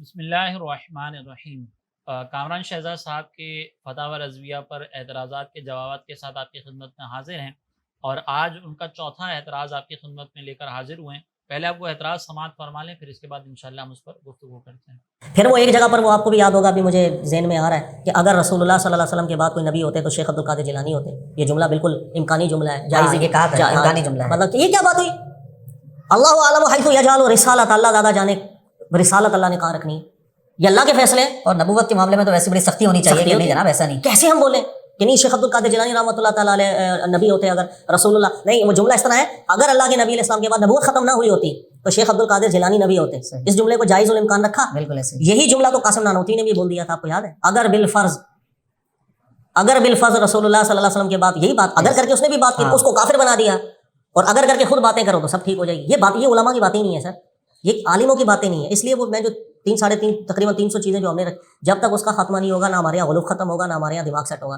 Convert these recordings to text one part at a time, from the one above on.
بسم اللہ الرحمن الرحیم۔ کامران شہزاد صاحب کے فتاوی رضویہ پر اعتراضات کے جوابات کے ساتھ آپ کی خدمت میں حاضر ہیں، اور آج ان کا چوتھا اعتراض آپ کی خدمت میں لے کر حاضر ہوئے ہیں۔ پہلے آپ وہ اعتراض سماعت فرما لیں، پھر اس کے بعد انشاءاللہ ہم اس پر گفتگو کرتے ہیں۔ پھر وہ ایک جگہ پر وہ آپ کو بھی یاد ہوگا، ابھی مجھے ذہن میں آ رہا ہے کہ اگر رسول اللہ صلی اللہ علیہ وسلم کے بعد کوئی نبی ہوتے تو شیخ عبد القادر جیلانی ہوتے۔ یہ جملہ بالکل امکانی جملہ ہے، جائز یہ کہا ہے، امکانی جملہ ہے، مطلب کہ یہ کیا بات ہوئی؟ اللہ اعلم حیث یجعل رسالت، اللہ زیادہ جانے رسالت اللہ نے کہاں رکھنی، یہ اللہ کے فیصلے۔ اور نبوت کے معاملے میں تو ویسے بڑی سختی ہونی چاہیے کہ نہیں جناب ایسا نہیں۔ کیسے ہم بولیں کہ نہیں شیخ عبد القادر جیلانی رحمۃ اللہ تعالیٰ علیہ نبی ہوتے اگر رسول اللہ نہیں؟ وہ جملہ اس طرح ہے، اگر اللہ کے نبی علیہ السلام کے بعد نبوت ختم نہ ہوئی ہوتی تو شیخ عبد القادر جیلانی نبی ہوتے۔ اس جملے کو جائز الامکان رکھا، بالکل ایسے یہی جملہ تو قاسم نانوتوی نے بھی بول دیا تھا، آپ کو یاد ہے؟ اگر بالفرض رسول اللہ صلی اللہ علیہ وسلم کے بعد یہی بات اگر کر کے اس نے بھی بات کی، اس کو کافر بنا دیا، اور اگر کر کے خود باتیں کرو تو سب ٹھیک ہو جائے گی۔ یہ بات، یہ علماء کی باتیں نہیں ہے سر، یہ عالموں کی باتیں نہیں ہے۔ اس لیے وہ میں جو ساڑھے تین تقریباً 300 چیزیں جو ہم نے جب تک اس کا خاتمہ نہیں ہوگا، نہ ہمارے یہاں غلوف ختم ہوگا، نہ ہمارے یہاں دماغ سیٹ ہوگا۔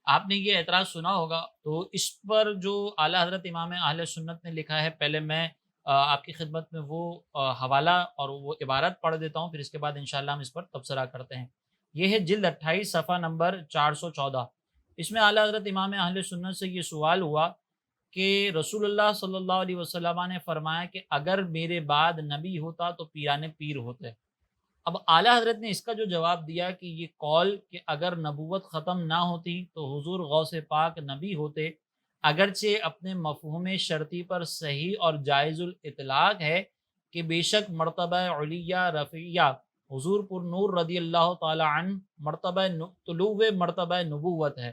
آپ نے یہ اعتراض سنا ہوگا، تو اس پر جو اعلیٰ حضرت امام اہل سنت نے لکھا ہے، پہلے میں آپ کی خدمت میں وہ حوالہ اور وہ عبارت پڑھ دیتا ہوں، پھر اس کے بعد انشاءاللہ ہم اس پر تبصرہ کرتے ہیں۔ یہ ہے جلد 28 صفحہ نمبر 414۔ اس میں اعلیٰ حضرت امام اہل سنت سے یہ سوال ہوا کہ رسول اللہ صلی اللہ علیہ وسلم نے فرمایا کہ اگر میرے بعد نبی ہوتا تو پیران پیر ہوتے۔ اب اعلیٰ حضرت نے اس کا جو جواب دیا کہ یہ قول کہ اگر نبوت ختم نہ ہوتی تو حضور غوث پاک نبی ہوتے، اگرچہ اپنے مفہوم شرطی پر صحیح اور جائز الاطلاق ہے کہ بے شک مرتبہ علیہ رفیہ حضور پر نور رضی اللہ تعالی عنہ مرتبہ طلوع مرتبہ نبوت ہے۔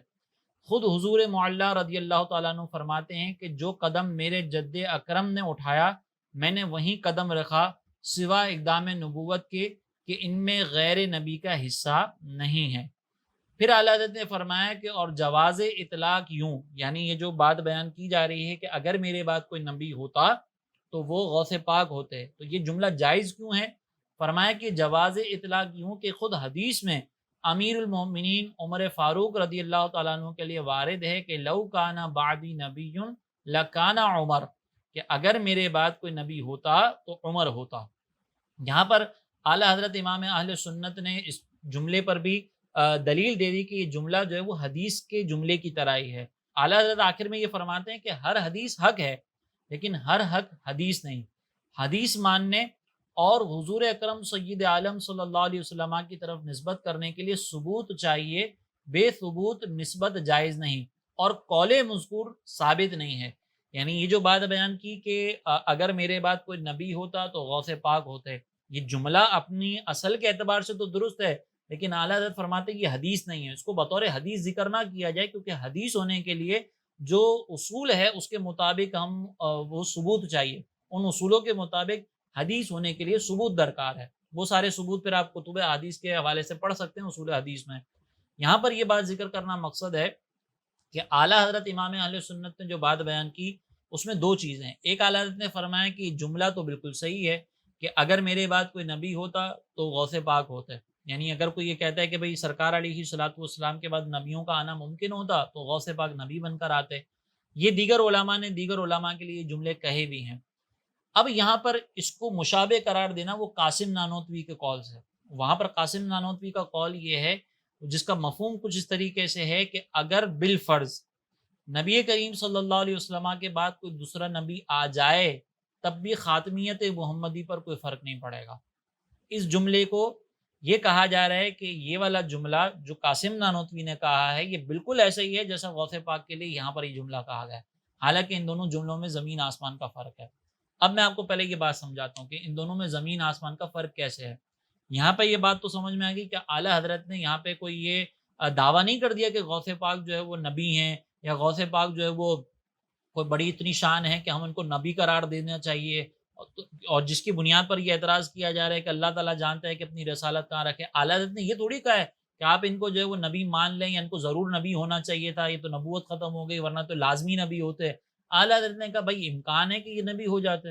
خود حضور معلیٰ رضی اللہ تعالیٰ عنہ فرماتے ہیں کہ جو قدم میرے جد اکرم نے اٹھایا میں نے وہیں قدم رکھا، سوا اقدام نبوت کے کہ ان میں غیر نبی کا حصہ نہیں ہے۔ پھر اعلیٰ حضرت نے فرمایا کہ اور جواز اطلاق یوں، یعنی یہ جو بات بیان کی جا رہی ہے کہ اگر میرے بعد کوئی نبی ہوتا تو وہ غوث پاک ہوتے، تو یہ جملہ جائز کیوں ہے؟ فرمایا کہ جواز اطلاق یوں کہ خود حدیث میں امیر المومنین عمر فاروق رضی اللہ تعالیٰ عنہ کے لیے وارد ہے کہ لو کان بعدی نبی لکان عمر، کہ اگر میرے بعد کوئی نبی ہوتا تو عمر ہوتا۔ یہاں پر اعلیٰ حضرت امام اہل سنت نے اس جملے پر بھی دلیل دے دی کہ یہ جملہ جو ہے وہ حدیث کے جملے کی طرح ہی ہے۔ اعلیٰ حضرت آخر میں یہ فرماتے ہیں کہ ہر حدیث حق ہے، لیکن ہر حق حدیث نہیں۔ حدیث ماننے اور حضور اکرم سید عالم صلی اللہ علیہ وسلم کی طرف نسبت کرنے کے لیے ثبوت چاہیے، بے ثبوت نسبت جائز نہیں، اور قول مذکور ثابت نہیں ہے۔ یعنی یہ جو بات بیان کی کہ اگر میرے بعد کوئی نبی ہوتا تو غوث پاک ہوتے، یہ جملہ اپنی اصل کے اعتبار سے تو درست ہے، لیکن اعلیٰ حضرت فرماتے ہیں کہ یہ حدیث نہیں ہے، اس کو بطور حدیث ذکر نہ کیا جائے، کیونکہ حدیث ہونے کے لیے جو اصول ہے اس کے مطابق ہم وہ ثبوت چاہیے، ان اصولوں کے مطابق حدیث ہونے کے لیے ثبوت درکار ہے۔ وہ سارے ثبوت پھر آپ کتب حدیث کے حوالے سے پڑھ سکتے ہیں اصول حدیث میں۔ یہاں پر یہ بات ذکر کرنا مقصد ہے کہ اعلیٰ حضرت امام اہل سنت نے جو بات بیان کی اس میں دو چیزیں ہیں۔ ایک اعلیٰ حضرت نے فرمایا کہ جملہ تو بالکل صحیح ہے کہ اگر میرے بعد کوئی نبی ہوتا تو غوث پاک ہوتا ہے، یعنی اگر کوئی یہ کہتا ہے کہ بھئی سرکار علیہ الصلوۃ والسلام کے بعد نبیوں کا آنا ممکن ہوتا تو غوث پاک نبی بن کر آتے۔ یہ دیگر علماء نے دیگر علماء کے لیے جملے کہے بھی ہیں۔ اب یہاں پر اس کو مشابہ قرار دینا وہ قاسم نانوتوی کے قول سے، وہاں پر قاسم نانوتوی کا قول یہ ہے جس کا مفہوم کچھ اس طریقے سے ہے کہ اگر بالفرض نبی کریم صلی اللہ علیہ وسلم کے بعد کوئی دوسرا نبی آ جائے تب بھی خاتمیت محمدی پر کوئی فرق نہیں پڑے گا۔ اس جملے کو یہ کہا جا رہا ہے کہ یہ والا جملہ جو قاسم نانوتوی نے کہا ہے یہ بالکل ایسا ہی ہے جیسا غوث پاک کے لیے یہاں پر یہ جملہ کہا گیا ہے، حالانکہ ان دونوں جملوں میں زمین آسمان کا فرق ہے۔ اب میں آپ کو پہلے یہ بات سمجھاتا ہوں کہ ان دونوں میں زمین آسمان کا فرق کیسے ہے۔ یہاں پہ یہ بات تو سمجھ میں آ گئی کہ اعلیٰ حضرت نے یہاں پہ کوئی یہ دعویٰ نہیں کر دیا کہ غوث پاک جو ہے وہ نبی ہیں، یا غوث پاک جو ہے وہ کوئی بڑی اتنی شان ہے کہ ہم ان کو نبی قرار دینا چاہیے، اور جس کی بنیاد پر یہ اعتراض کیا جا رہا ہے کہ اللہ تعالیٰ جانتا ہے کہ اپنی رسالت کہاں رکھے۔ اعلیٰ حضرت نے یہ تھوڑی کہا ہے کہ آپ ان کو جو ہے وہ نبی مان لیں یا ان کو ضرور نبی ہونا چاہیے تھا، یہ تو نبوت ختم ہو گئی ورنہ تو لازمی نبی ہوتے۔ اعلیٰ حضرت نے کہا بھائی امکان ہے کہ یہ نبی ہو جاتے،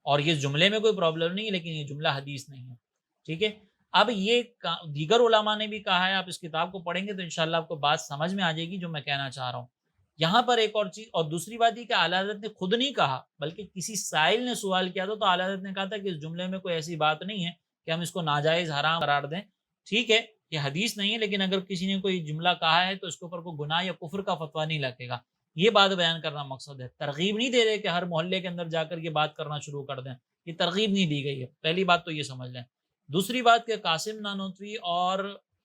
اور یہ جملے میں کوئی پرابلم نہیں ہے، لیکن یہ جملہ حدیث نہیں ہے، ٹھیک ہے۔ اب یہ دیگر علماء نے بھی کہا ہے، آپ اس کتاب کو پڑھیں گے تو انشاءاللہ آپ کو بات سمجھ میں آ جائے گی جو میں کہنا چاہ رہا ہوں۔ یہاں پر ایک اور چیز، اور دوسری بات یہ کہ اعلیٰ حضرت نے خود نہیں کہا بلکہ کسی سائل نے سوال کیا تھا، تو اعلیٰ حضرت نے کہا تھا کہ اس جملے میں کوئی ایسی بات نہیں ہے کہ ہم اس کو ناجائز حرام قرار دیں. ٹھیک ہے یہ حدیث نہیں ہے، لیکن اگر کسی نے کوئی جملہ کہا ہے تو اس کے اوپر کوئی گناہ یا کفر کا فتویٰ نہیں لگے گا. یہ بات بیان کرنا مقصد ہے. ترغیب نہیں دے رہے کہ ہر محلے کے اندر جا کر یہ بات کرنا شروع کر دیں، یہ ترغیب نہیں دی گئی ہے. پہلی بات تو یہ سمجھ لیں. دوسری بات کہ قاسم نانوتوی اور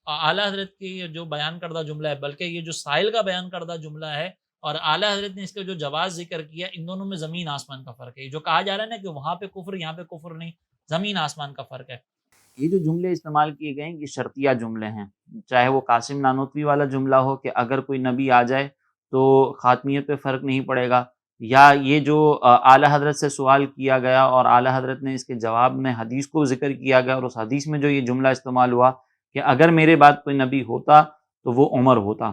اعلیٰ حضرت کی جو بیان کردہ جملہ ہے، بلکہ یہ جو سائل کا بیان کردہ جملہ ہے اور اعلیٰ حضرت نے اس کا جو جواز ذکر کیا، ان دونوں میں زمین آسمان کا فرق ہے. یہ جو کہا جا رہا ہے نا کہ وہاں پہ کفر یہاں پہ کفر نہیں، زمین آسمان کا فرق ہے. یہ جو جملے استعمال کیے گئے ہیں یہ شرطیہ جملے ہیں، چاہے وہ قاسم نانوتوی والا جملہ ہو کہ اگر کوئی نبی آ جائے تو خاتمیت پہ فرق نہیں پڑے گا، یا یہ جو اعلیٰ حضرت سے سوال کیا گیا اور اعلیٰ حضرت نے اس کے جواب میں حدیث کو ذکر کیا گیا اور اس حدیث میں جو یہ جملہ استعمال ہوا کہ اگر میرے بعد کوئی نبی ہوتا تو وہ عمر ہوتا.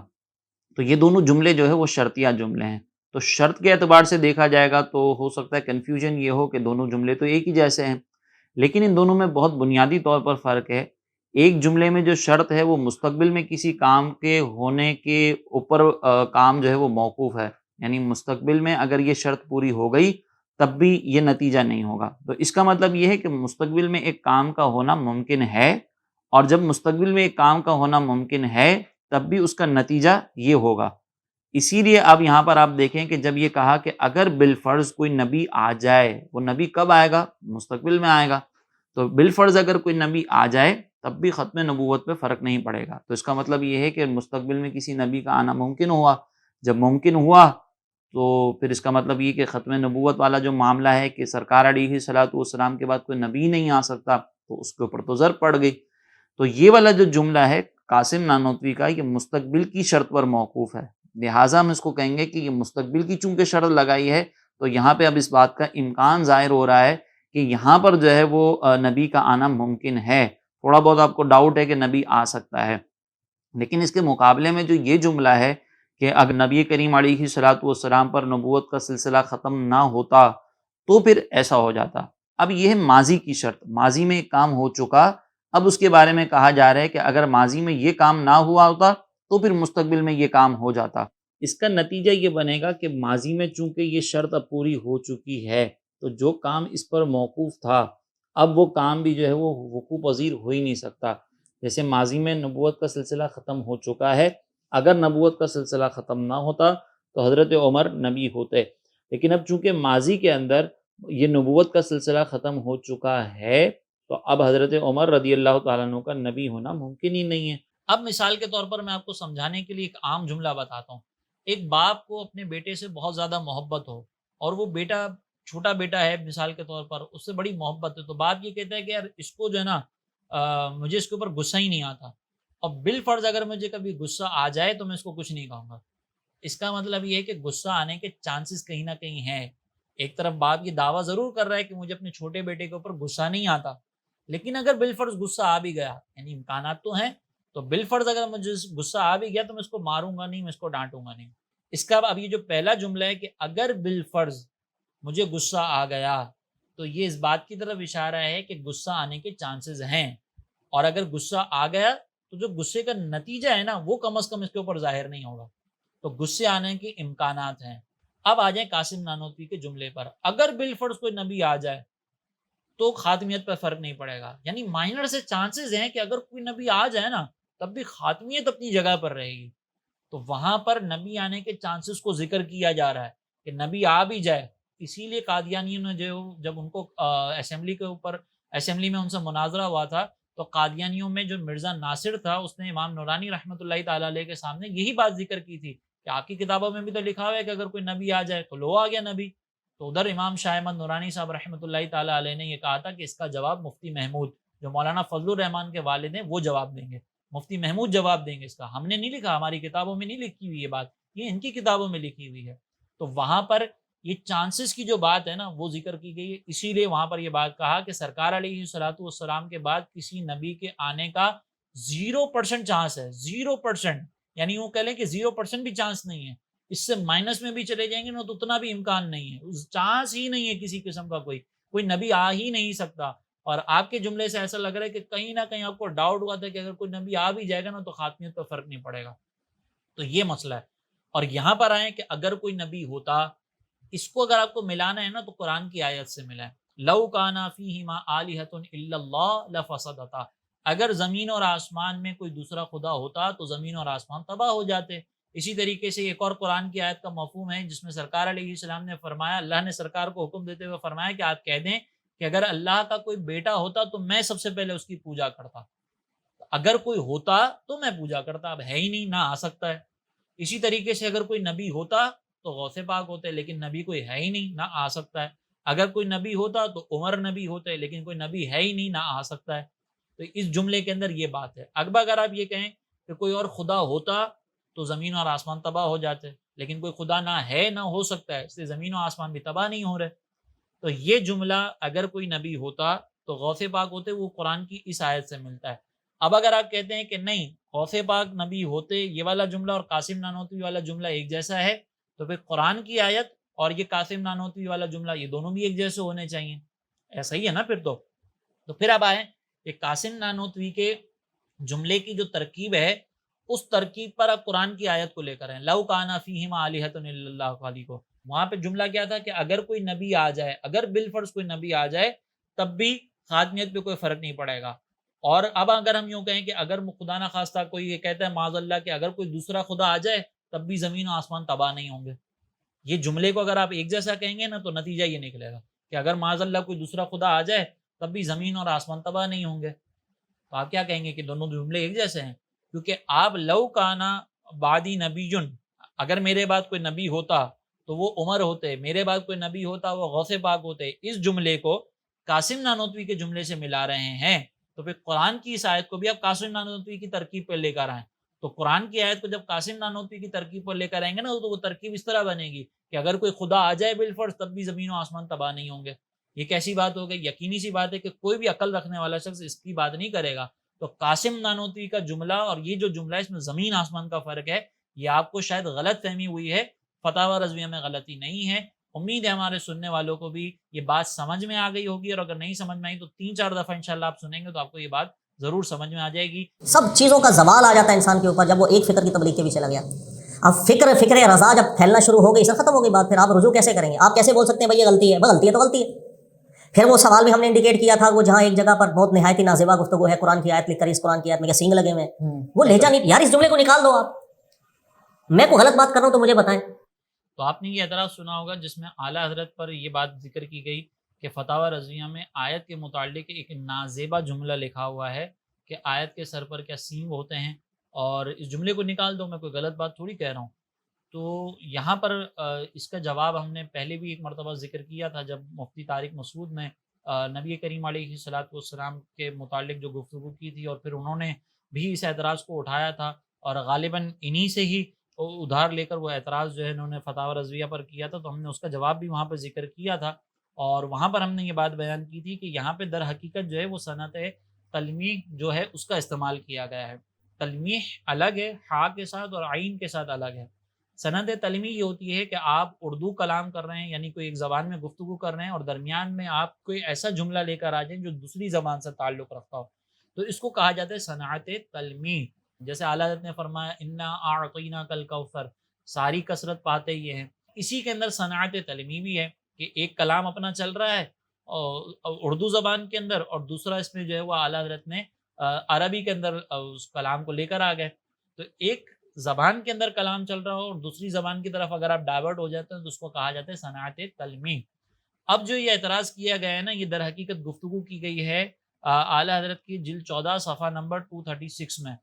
تو یہ دونوں جملے جو ہے وہ شرطیہ جملے ہیں. تو شرط کے اعتبار سے دیکھا جائے گا تو ہو سکتا ہے کنفیوژن یہ ہو کہ دونوں جملے تو ایک ہی جیسے ہیں، لیکن ان دونوں میں بہت بنیادی طور پر فرق ہے. ایک جملے میں جو شرط ہے وہ مستقبل میں کسی کام کے ہونے کے اوپر کام جو ہے وہ موقوف ہے، یعنی مستقبل میں اگر یہ شرط پوری ہو گئی تب بھی یہ نتیجہ نہیں ہوگا. تو اس کا مطلب یہ ہے کہ مستقبل میں ایک کام کا ہونا ممکن ہے، اور جب مستقبل میں ایک کام کا ہونا ممکن ہے تب بھی اس کا نتیجہ یہ ہوگا. اسی لیے اب یہاں پر آپ دیکھیں کہ جب یہ کہا کہ اگر بالفرض کوئی نبی آ جائے، وہ نبی کب آئے گا؟ مستقبل میں آئے گا. تو بالفرض اگر کوئی نبی آ جائے تب بھی ختم نبوت پہ فرق نہیں پڑے گا. تو اس کا مطلب یہ ہے کہ مستقبل میں کسی نبی کا آنا ممکن ہوا. جب ممکن ہوا تو پھر اس کا مطلب یہ کہ ختم نبوت والا جو معاملہ ہے کہ سرکار علیہ الصلوۃ والسلام کے بعد کوئی نبی نہیں آ سکتا، تو اس کے اوپر تو ضرب پڑ گئی. تو یہ والا جو جملہ ہے قاسم نانوتوی کا، یہ مستقبل کی شرط پر موقوف ہے. لہٰذا ہم اس کو کہیں گے کہ یہ مستقبل کی چونکہ شرط لگائی ہے تو یہاں پہ اب اس بات کا امکان ظاہر ہو رہا ہے کہ یہاں پر جو ہے وہ نبی کا آنا ممکن ہے. تھوڑا بہت آپ کو ڈاؤٹ ہے کہ نبی آ سکتا ہے، لیکن اس کے مقابلے میں جو یہ جملہ ہے کہ اگر نبی کریم علیہ الصلوۃ والسلام پر نبوت کا سلسلہ ختم نہ ہوتا تو پھر ایسا ہو جاتا. اب یہ ہے ماضی کی شرط، ماضی میں ایک کام ہو چکا، اب اس کے بارے میں کہا جا رہا ہے کہ اگر ماضی میں یہ کام نہ ہوا ہوتا تو پھر مستقبل میں یہ کام ہو جاتا. اس کا نتیجہ یہ بنے گا کہ ماضی میں چونکہ یہ شرط اب پوری ہو چکی ہے تو جو کام اس پر موقوف تھا اب وہ کام بھی جو ہے وہ وقوع پذیر ہو ہی نہیں سکتا. جیسے ماضی میں نبوت کا سلسلہ ختم ہو چکا ہے، اگر نبوت کا سلسلہ ختم نہ ہوتا تو حضرت عمر نبی ہوتے، لیکن اب چونکہ ماضی کے اندر یہ نبوت کا سلسلہ ختم ہو چکا ہے تو اب حضرت عمر رضی اللہ تعالیٰ عنہ کا نبی ہونا ممکن ہی نہیں ہے. اب مثال کے طور پر میں آپ کو سمجھانے کے لیے ایک عام جملہ بتاتا ہوں. ایک باپ کو اپنے بیٹے سے بہت زیادہ محبت ہو اور وہ بیٹا چھوٹا بیٹا ہے مثال کے طور پر، اس سے بڑی محبت ہے، تو باپ یہ کہتا ہے کہ یار اس کو جو ہے نا مجھے اس کے اوپر غصہ ہی نہیں آتا، اور بالفرض اگر مجھے کبھی غصہ آ جائے تو میں اس کو کچھ نہیں کہوں گا. اس کا مطلب یہ ہے کہ غصہ آنے کے چانسز کہیں نہ کہیں ہیں. ایک طرف باپ یہ دعویٰ ضرور کر رہا ہے کہ مجھے اپنے چھوٹے بیٹے کے اوپر غصہ نہیں آتا، لیکن اگر بالفرض غصہ آ بھی گیا، یعنی امکانات تو ہیں، تو بالفرض اگر مجھے غصہ آ بھی گیا تو میں اس کو ماروں گا نہیں، میں اس کو ڈانٹوں گا نہیں. اس کا اب یہ جو پہلا جملہ ہے کہ اگر بالفرض مجھے غصہ آ گیا، تو یہ اس بات کی طرف اشارہ ہے کہ غصہ آنے کے چانسز ہیں، اور اگر غصہ آ گیا تو جو غصے کا نتیجہ ہے نا وہ کم از کم اس کے اوپر ظاہر نہیں ہوگا. تو غصے آنے کے امکانات ہیں. اب آ جائیں قاسم نانوتوی کے جملے پر. اگر بالفرض کوئی نبی آ جائے تو خاتمیت پر فرق نہیں پڑے گا، یعنی مائنر سے چانسز ہیں کہ اگر کوئی نبی آ جائے نا تب بھی خاتمیت اپنی جگہ پر رہے گی. تو وہاں پر نبی آنے کے چانسز کو ذکر کیا جا رہا ہے کہ نبی آ بھی جائے. اسی لیے قادیانیوں نے جو جب ان کو اسمبلی میں ان سے مناظرہ ہوا تھا تو قادیانیوں میں جو مرزا ناصر تھا اس نے امام نورانی رحمۃ اللہ تعالیٰ علیہ کے سامنے یہی بات ذکر کی تھی کہ آپ کی کتابوں میں بھی تو لکھا ہوا ہے کہ اگر کوئی نبی آ جائے تو لو آ گیا نبی. تو ادھر امام شاہ احمد نورانی صاحب رحمۃ اللہ تعالیٰ علیہ نے یہ کہا تھا کہ اس کا جواب مفتی محمود جو مولانا فضل الرحمان کے والد ہیں وہ جواب دیں گے، مفتی محمود جواب دیں گے اس کا. ہم نے نہیں لکھا، ہماری کتابوں میں نہیں لکھی ہوئی یہ بات، یہ ان کی کتابوں میں لکھی ہوئی ہے. تو وہاں پر یہ چانسز کی جو بات ہے نا وہ ذکر کی گئی ہے. اسی لیے وہاں پر یہ بات کہا کہ سرکار علیہ الصلوۃ والسلام کے بعد کسی نبی کے آنے کا 0% چانس ہے، 0%، یعنی وہ کہہ لیں کہ 0% بھی چانس نہیں ہے. اس سے مائنس میں بھی چلے جائیں گے نا تو اتنا بھی امکان نہیں ہے، چانس ہی نہیں ہے کسی قسم کا، کوئی نبی آ ہی نہیں سکتا. اور آپ کے جملے سے ایسا لگ رہا ہے کہ کہیں نہ کہیں آپ کو ڈاؤٹ ہوا تھا کہ اگر کوئی نبی آ بھی جائے گا نا تو خاتمیت پر فرق نہیں پڑے گا. تو یہ مسئلہ ہے. اور یہاں پر آئیں کہ اگر کوئی نبی ہوتا، اس کو اگر آپ کو ملانا ہے نا تو قرآن کی آیت سے ملائیں. لو کانا فیہما آلہۃ الا اللہ لفسدتا، اگر زمین اور آسمان میں کوئی دوسرا خدا ہوتا تو زمین اور آسمان تباہ ہو جاتے۔ اسی طریقے سے ایک اور قرآن کی آیت کا مفہوم ہے جس میں سرکار علیہ السلام نے فرمایا، اللہ نے سرکار کو حکم دیتے ہوئے فرمایا کہ آپ کہہ دیں کہ اگر اللہ کا کوئی بیٹا ہوتا تو میں سب سے پہلے اس کی پوجا کرتا، اگر کوئی ہوتا تو میں پوجا کرتا، اب ہے ہی نہیں، نہ آ سکتا ہے۔ اسی طریقے سے اگر کوئی نبی ہوتا تو غوث پاک ہوتے، لیکن نبی کوئی ہے ہی نہیں، نہ آ سکتا ہے۔ اگر کوئی نبی ہوتا تو عمر نبی ہوتے، لیکن کوئی نبی ہے ہی نہیں، نہ آ سکتا ہے۔ تو اس جملے کے اندر یہ بات ہے۔ اب اگر آپ یہ کہیں کہ کوئی اور خدا ہوتا تو زمین اور آسمان تباہ ہو جاتے، لیکن کوئی خدا نہ ہے نہ ہو سکتا ہے، اس لیے زمین و آسمان بھی تباہ نہیں ہو رہے۔ تو یہ جملہ اگر کوئی نبی ہوتا تو غوث پاک ہوتے، وہ قرآن کی اس آیت سے ملتا ہے۔ اب اگر آپ کہتے ہیں کہ نہیں غوث پاک نبی ہوتے، یہ والا جملہ اور قاسم نانوتوی والا جملہ ایک جیسا ہے، تو پھر قرآن کی آیت اور یہ قاسم نانوتوی والا جملہ یہ دونوں بھی ایک جیسے ہونے چاہیے، ایسا ہی ہے نا پھر تو پھر اب آئیں کہ قاسم نانوتوی کے جملے کی جو ترکیب ہے اس ترکیب پر آپ قرآن کی آیت کو لے کر ہیں، لو کانا فیہما آلہۃ الا اللہ خالی کو، وہاں پہ جملہ کیا تھا کہ اگر کوئی نبی آ جائے، اگر بالفرض کوئی نبی آ جائے تب بھی خاتمیت پہ کوئی فرق نہیں پڑے گا۔ اور اب اگر ہم یوں کہیں کہ اگر خدا نہ خواستہ کوئی یہ کہتا ہے معاذ اللہ کہ اگر کوئی دوسرا خدا آ جائے تب بھی زمین و آسمان تباہ نہیں ہوں گے، یہ جملے کو اگر آپ ایک جیسا کہیں گے نا تو نتیجہ یہ نکلے گا کہ اگر معاذ اللہ کوئی دوسرا خدا آ جائے تب بھی زمین اور آسمان تباہ نہیں ہوں گے۔ تو آپ کیا کہیں گے کہ دونوں جملے ایک جیسے ہیں، کیونکہ آپ لو کانا بعدی نبی جن، اگر میرے بعد کوئی نبی ہوتا تو وہ عمر ہوتے، میرے بعد کوئی نبی ہوتا وہ غوث پاک ہوتے، اس جملے کو قاسم نانوتوی کے جملے سے ملا رہے ہیں، تو پھر قرآن کی اس آیت کو بھی آپ قاسم نانوتوی کی ترکیب پہ لے کر آئیں۔ تو قرآن کی آیت کو جب قاسم نانوتوی کی ترکیب پر لے کر آئیں گے نا تو وہ ترکیب اس طرح بنے گی کہ اگر کوئی خدا آ جائے بالفرض تب بھی زمین و آسمان تباہ نہیں ہوں گے۔ یہ کیسی بات ہو گئی؟ یقینی سی بات ہے کہ کوئی بھی عقل رکھنے والا شخص اس کی بات نہیں کرے گا۔ تو قاسم نانوتوی کا جملہ اور یہ جو جملہ ہے اس میں زمین آسمان کا فرق ہے، یہ آپ کو شاید غلط فہمی ہوئی ہے، فتاوی رضویہ میں غلطی نہیں ہے۔ امید ہے ہمارے سننے والوں کو بھی یہ بات سمجھ میں آ گئی ہوگی، اور اگر نہیں سمجھ میں آئی تو 3-4 دفعہ انشاءاللہ آپ سنیں گے تو آپ کو یہ بات ضرور سمجھ میں آ جائے گی۔ سب چیزوں کا زوال آ جاتا ہے انسان کے اوپر جب وہ ایک فکر کی تبلیغ کے پیچھے لگ گیا۔ اب فکر رضا جب پھیلنا شروع ہو گئی، سب ختم ہو گئی بات، پھر آپ رجوع کیسے کریں گے؟ آپ کیسے بول سکتے ہیں بھائی یہ غلطی ہے؟ غلطی ہے تو غلطی ہے۔ پھر وہ سوال بھی ہم نے انڈیکیٹ کیا تھا، وہ جہاں ایک جگہ پر بہت نہایت ہی نازیبا گفتگو ہے، قرآن کی آیت لکھ کر اس قرآن کی آیت میں کیا سینگ لگے ہوئے ہیں، وہ لہجہ نہیں، یار اس جملے کو نکال دو، آپ میں کوئی غلط بات کر رہا ہوں تو مجھے بتائیں۔ تو آپ نے یہ اعتراض سنا ہوگا جس میں اعلیٰ حضرت پر یہ بات ذکر کی گئی کہ فتاوی رضویہ میں آیت کے متعلق ایک نازیبا جملہ لکھا ہوا ہے کہ آیت کے سر پر کیا سینگ ہوتے ہیں، اور اس جملے کو نکال دو، میں کوئی غلط بات تھوڑی کہہ رہا ہوں۔ تو یہاں پر اس کا جواب ہم نے پہلے بھی ایک مرتبہ ذکر کیا تھا جب مفتی طارق مسعود نے نبی کریم علیہ الصلوۃ والسلام کے متعلق جو گفتگو کی تھی، اور پھر انہوں نے بھی اس اعتراض کو اٹھایا تھا، اور غالباً انہی سے ہی ادھار لے کر وہ اعتراض جو ہے انہوں نے فتاوی رضویہ پر کیا تھا، تو ہم نے اس کا جواب بھی وہاں پہ ذکر کیا تھا، اور وہاں پر ہم نے یہ بات بیان کی تھی کہ یہاں پہ در حقیقت جو ہے وہ صنعت تلمیح جو ہے اس کا استعمال کیا گیا ہے۔ تلمیح الگ ہے، ہا کے ساتھ اور عین کے ساتھ الگ ہے۔ صنعت تلمیح یہ ہوتی ہے کہ آپ اردو کلام کر رہے ہیں، یعنی کوئی ایک زبان میں گفتگو کر رہے ہیں، اور درمیان میں آپ کوئی ایسا جملہ لے کر آ جائیں جو دوسری زبان سے تعلق رکھتا ہو، تو اس کو کہا جاتا ہے صنعت تلمیح۔ جیسے اعلیٰ حضرت نے فرمایا انا اعطیناک الکوثر، ساری کثرت پاتے یہ ہیں، اسی کے اندر صنعت تلمیح بھی ہے کہ ایک کلام اپنا چل رہا ہے اردو زبان کے اندر، اور دوسرا اس میں جو ہے وہ اعلیٰ حضرت نے عربی کے اندر اس کلام کو لے کر آ گئے۔ تو ایک زبان کے اندر کلام چل رہا ہو اور دوسری زبان کی طرف اگر آپ ڈائیورٹ ہو جاتے ہیں تو اس کو کہا جاتا ہے صنعت تلمیح۔ اب جو یہ اعتراض کیا گیا ہے نا، یہ در حقیقت گفتگو کی گئی ہے اعلیٰ حضرت کی جلد 14 صفحہ نمبر 236 میں۔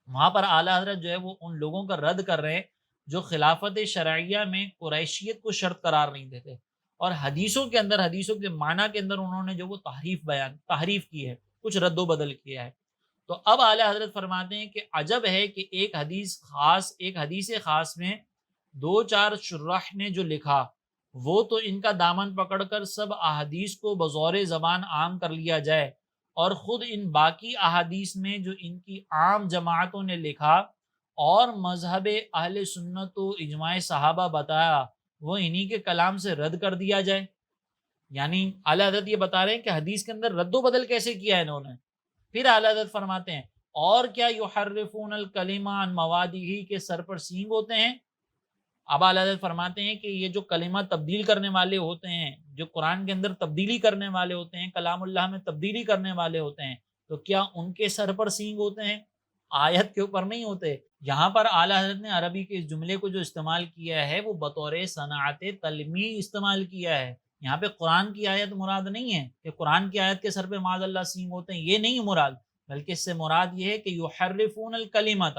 وہاں پر اعلیٰ حضرت جو ہے وہ ان لوگوں کا رد کر رہے ہیں جو خلافت شرعیہ میں قریشیت کو شرط قرار نہیں دیتے، اور حدیثوں کے اندر، حدیثوں کے معنی کے اندر انہوں نے جو وہ تحریف کی ہے، کچھ رد و بدل کیا ہے۔ تو اب اعلیٰ حضرت فرماتے ہیں کہ عجب ہے کہ ایک حدیث خاص میں 2-4 شراح نے جو لکھا وہ تو ان کا دامن پکڑ کر سب احادیث کو بظور زبان عام کر لیا جائے، اور خود ان باقی احادیث میں جو ان کی عام جماعتوں نے لکھا اور مذہب اہل سنت و اجماع صحابہ بتایا وہ انہی کے کلام سے رد کر دیا جائے۔ یعنی اعلیٰ حضرت یہ بتا رہے ہیں کہ حدیث کے اندر رد و بدل کیسے کیا ہے انہوں نے۔ پھر اعلیٰ حضرت فرماتے ہیں اور کیا یحرفون الکلمہ عن موادیہ کے سر پر سینگ ہوتے ہیں۔ اب اعلیٰ حضرت فرماتے ہیں کہ یہ جو کلمہ تبدیل کرنے والے ہوتے ہیں، جو قرآن کے اندر تبدیلی کرنے والے ہوتے ہیں، کلام اللہ میں تبدیلی کرنے والے ہوتے ہیں، تو کیا ان کے سر پر سینگ ہوتے ہیں؟ آیت کے اوپر نہیں ہوتے۔ یہاں پر اعلیٰ حضرت نے عربی کے اس جملے کو جو استعمال کیا ہے وہ بطور صنعت تلمیع استعمال کیا ہے۔ یہاں پہ قرآن کی آیت مراد نہیں ہے کہ قرآن کی آیت کے سر پہ معاذ اللہ سینگ ہوتے ہیں، یہ نہیں مراد، بلکہ اس سے مراد یہ ہے کہ یحرفون الکلمۃ،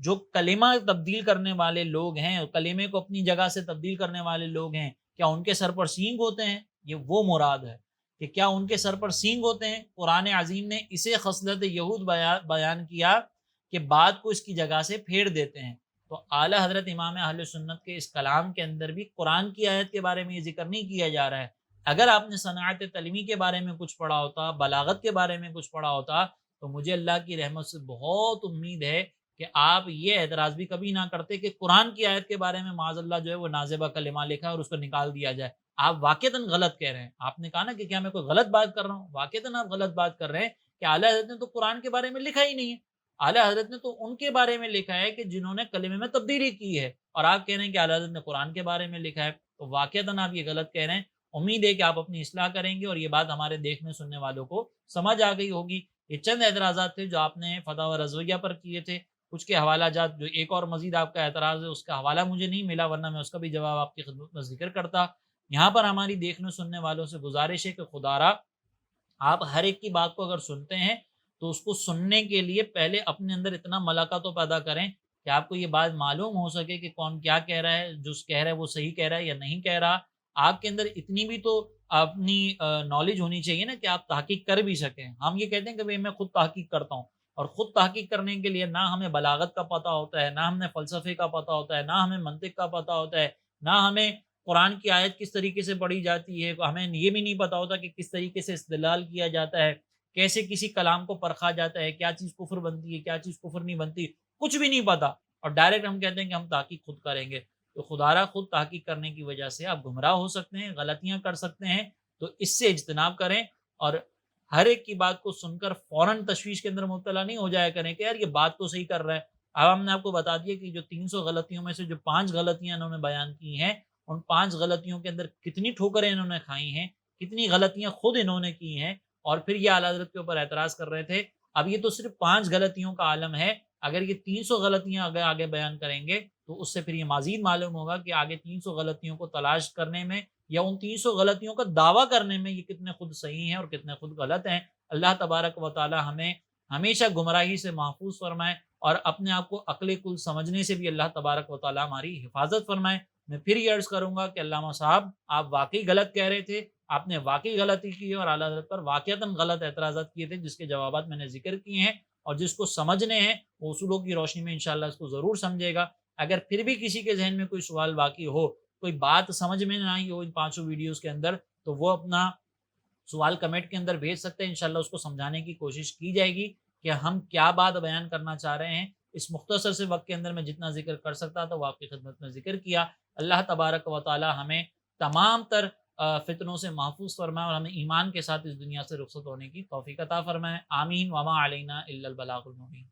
جو کلمہ تبدیل کرنے والے لوگ ہیں، کلمے کو اپنی جگہ سے تبدیل کرنے والے لوگ ہیں، کیا ان کے سر پر سینگ ہوتے ہیں؟ یہ وہ مراد ہے کہ کیا ان کے سر پر سینگ ہوتے ہیں۔ قرآن عظیم نے اسے خصلت یہود بیان کیا کہ بات کو اس کی جگہ سے پھیر دیتے ہیں۔ تو اعلیٰ حضرت امام اہل سنت کے اس کلام کے اندر بھی قرآن کی آیت کے بارے میں یہ ذکر نہیں کیا جا رہا ہے۔ اگر آپ نے صنعت تلمی کے بارے میں کچھ پڑھا ہوتا، بلاغت کے بارے میں کچھ پڑھا ہوتا، تو مجھے اللہ کی رحمت سے بہت امید ہے کہ آپ یہ اعتراض بھی کبھی نہ کرتے کہ قرآن کی آیت کے بارے میں معاذ اللہ جو ہے وہ نازبہ کلمہ لکھا ہے اور اس کو نکال دیا جائے۔ آپ واقعتاً غلط کہہ رہے ہیں۔ آپ نے کہا نا کہ کیا میں کوئی غلط بات کر رہا ہوں؟ واقعتاً آپ غلط بات کر رہے ہیں کہ اعلیٰ حضرت نے تو قرآن کے بارے میں لکھا ہی نہیں ہے۔ اعلیٰ حضرت نے تو ان کے بارے میں لکھا ہے کہ جنہوں نے کلمے میں تبدیلی کی ہے، اور آپ کہہ رہے ہیں کہ اعلیٰ حضرت نے قرآن کے بارے میں لکھا ہے، تو واقعتاً آپ یہ غلط کہہ رہے ہیں۔ امید ہے کہ آپ اپنی اصلاح کریں گے اور یہ بات ہمارے دیکھنے سننے والوں کو سمجھ آ گئی ہوگی۔ یہ چند اعتراضات تھے جو آپ نے فتاوی رضویہ پر کیے تھے، کچھ کے حوالہ جات، جو ایک اور مزید آپ کا اعتراض ہے اس کا حوالہ مجھے نہیں ملا، ورنہ میں اس کا بھی جواب آپ کی خدمت میں ذکر کرتا۔ یہاں پر ہماری دیکھنے سننے والوں سے گزارش ہے کہ خدا را آپ ہر ایک کی بات کو اگر سنتے ہیں تو اس کو سننے کے لیے پہلے اپنے اندر اتنا ملکہ تو پیدا کریں کہ آپ کو یہ بات معلوم ہو سکے کہ کون کیا کہہ رہا ہے، جو کہہ رہا ہے وہ صحیح کہہ رہا ہے یا نہیں کہہ رہا۔ آپ کے اندر اتنی بھی تو اپنی نالج ہونی چاہیے نا کہ آپ تحقیق کر بھی سکیں۔ ہم یہ کہتے ہیں کہ میں خود تحقیق کرتا ہوں، اور خود تحقیق کرنے کے لیے نہ ہمیں بلاغت کا پتہ ہوتا ہے، نہ ہمیں فلسفے کا پتہ ہوتا ہے، نہ ہمیں منطق کا پتہ ہوتا ہے، نہ ہمیں قرآن کی آیت کس طریقے سے پڑھی جاتی ہے، ہمیں یہ بھی نہیں پتہ ہوتا کہ کس طریقے سے استدلال کیا جاتا ہے، کیسے کسی کلام کو پرکھا جاتا ہے، کیا چیز کفر بنتی ہے، کیا چیز کفر نہیں بنتی، کچھ بھی نہیں پتہ، اور ڈائریکٹ ہم کہتے ہیں کہ ہم تحقیق خود کریں گے۔ تو خدا را خود تحقیق کرنے کی وجہ سے آپ گمراہ ہو سکتے ہیں، غلطیاں کر سکتے ہیں، تو اس سے اجتناب کریں، اور ہر ایک کی بات کو سن کر فوراً تشویش کے اندر مبتلا نہیں ہو جایا کریں کہ یار یہ بات تو صحیح کر رہا ہے۔ اب ہم نے آپ کو بتا دیا کہ جو 300 غلطیوں میں سے جو 5 غلطیاں انہوں نے بیان کی ہیں، ان 5 غلطیوں کے اندر کتنی ٹھوکریں انہوں نے کھائی ہیں، کتنی غلطیاں خود انہوں نے کی ہیں، اور پھر یہ اعلیٰ حضرت کے اوپر اعتراض کر رہے تھے۔ اب یہ تو صرف 5 غلطیوں کا عالم ہے، اگر یہ 300 غلطیاں اگر آگے بیان کریں گے تو اس سے پھر یہ مزید معلوم ہوگا کہ آگے 300 غلطیوں کو تلاش کرنے میں یا ان 300 غلطیوں کا دعویٰ کرنے میں یہ کتنے خود صحیح ہیں اور کتنے خود غلط ہیں۔ اللہ تبارک و تعالی ہمیں ہمیشہ گمراہی سے محفوظ فرمائے، اور اپنے آپ کو عقل کل سمجھنے سے بھی اللہ تبارک و تعالی ہماری حفاظت فرمائے۔ میں پھر یہ عرض کروں گا کہ علامہ صاحب آپ واقعی غلط کہہ رہے تھے، آپ نے واقعی غلطی کی ہے، اور اعلیٰ حضرت پر واقعتاً غلط اعتراضات کیے تھے جس کے جوابات میں نے ذکر کیے ہیں، اور جس کو سمجھنے ہیں وہ اصولوں کی روشنی میں انشاءاللہ اس کو ضرور سمجھے گا۔ اگر پھر بھی کسی کے ذہن میں کوئی سوال باقی ہو، کوئی بات سمجھ میں نہ آئی ہو ان 5 ویڈیوز کے اندر، تو وہ اپنا سوال کمنٹ کے اندر بھیج سکتے ہیں، انشاءاللہ اس کو سمجھانے کی کوشش کی جائے گی کہ ہم کیا بات بیان کرنا چاہ رہے ہیں۔ اس مختصر سے وقت کے اندر میں جتنا ذکر کر سکتا تھا وہ آپ کی خدمت میں ذکر کیا۔ اللہ تبارک و تعالی ہمیں تمام تر فتنوں سے محفوظ فرمائے اور ہمیں ایمان کے ساتھ اس دنیا سے رخصت ہونے کی توفیق عطا فرمائے۔ آمین۔ وما علینا الا البلاغ المبین۔